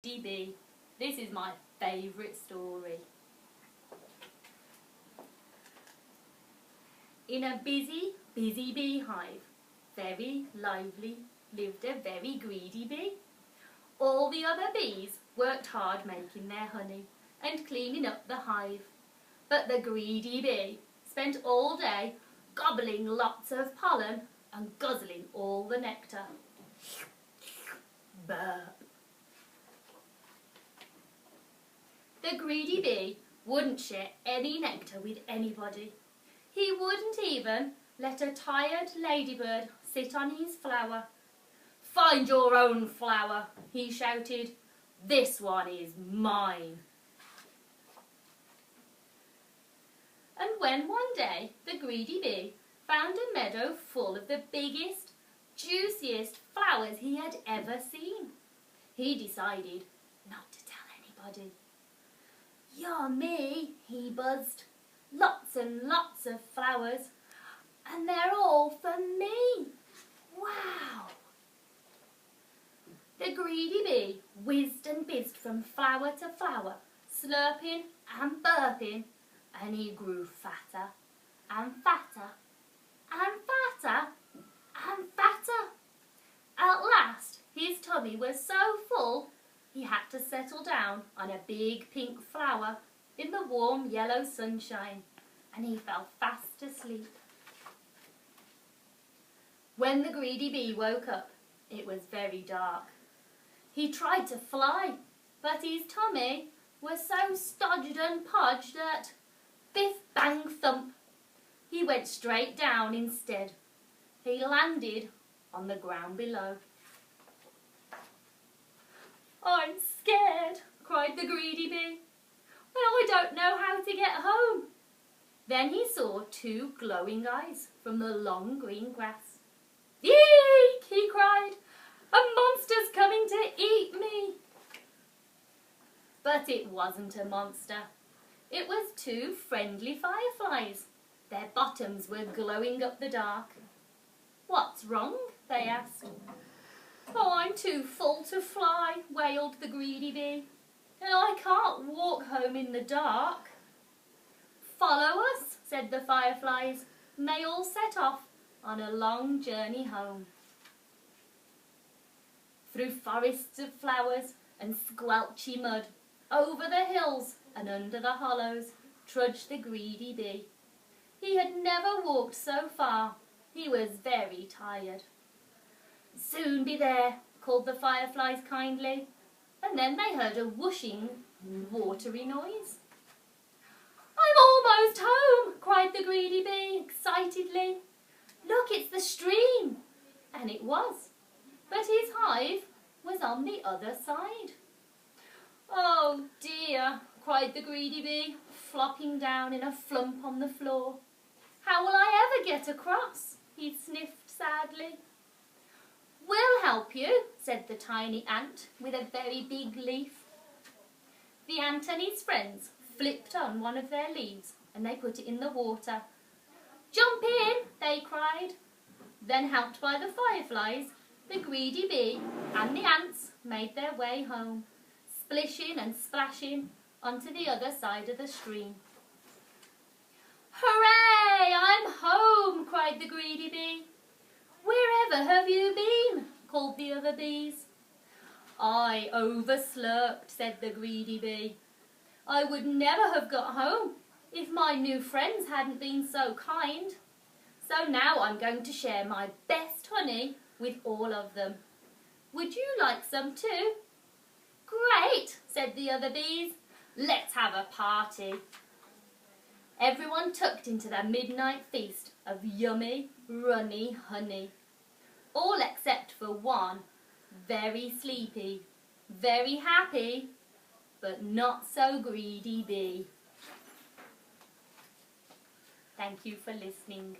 GB. This is my favourite story. In a busy beehive, very lively, lived a very greedy bee. All the other bees worked hard making their honey and cleaning up the hive. But the greedy bee spent all day gobbling lots of pollen and guzzling all the nectar. Burp. The greedy bee wouldn't share any nectar with anybody. He wouldn't even let a tired ladybird sit on his flower. "Find your own flower," he shouted. "This one is mine." And when one day the greedy bee found a meadow full of the biggest, juiciest flowers he had ever seen, he decided not to tell anybody. "Yummy," he buzzed. "Lots and lots of flowers, and they're all for me. Wow!" The greedy bee whizzed and bizzed from flower to flower, slurping and burping, and he grew fatter and fatter and fatter and fatter. At last his tummy was so full he had to settle down on a big pink flower in the warm yellow sunshine, and he fell fast asleep. When the greedy bee woke up, it was very dark. He tried to fly, but his tummy was so stodged and podged that, biff bang thump, he went straight down instead. He landed on the ground below. "I'm scared," cried the greedy bee. "Well, I don't know how to get home." Then he saw two glowing eyes from the long green grass. "Eek!" he cried. "A monster's coming to eat me." But it wasn't a monster. It was two friendly fireflies. Their bottoms were glowing up the dark. "What's wrong?" they asked. "Oh, I'm too full to fly," wailed the greedy bee, "and I can't walk home in the dark." "Follow us," said the fireflies, and they all set off on a long journey home. Through forests of flowers and squelchy mud, over the hills and under the hollows, trudged the greedy bee. He had never walked so far. He was very tired. "Soon be there," called the fireflies kindly, and then they heard a whooshing, watery noise. "I'm almost home," cried the greedy bee excitedly. "Look, it's the stream." And it was, but his hive was on the other side. "Oh dear," cried the greedy bee, flopping down in a flump on the floor. "How will I ever get across?" he sniffed sadly. "We'll help you," said the tiny ant with a very big leaf. The ant and his friends flipped on one of their leaves and they put it in the water. "Jump in," they cried. Then, helped by the fireflies, the greedy bee and the ants made their way home, splishing and splashing onto the other side of the stream. "Hooray! I'm home," cried the greedy bee. "Wherever have you been?" called the other bees. "I overslurped," said the greedy bee. "I would never have got home if my new friends hadn't been so kind. So now I'm going to share my best honey with all of them. Would you like some too?" "Great," said the other bees. "Let's have a party." Everyone tucked into their midnight feast of yummy, runny honey. All except for one very sleepy, very happy, but not so greedy bee. Thank you for listening.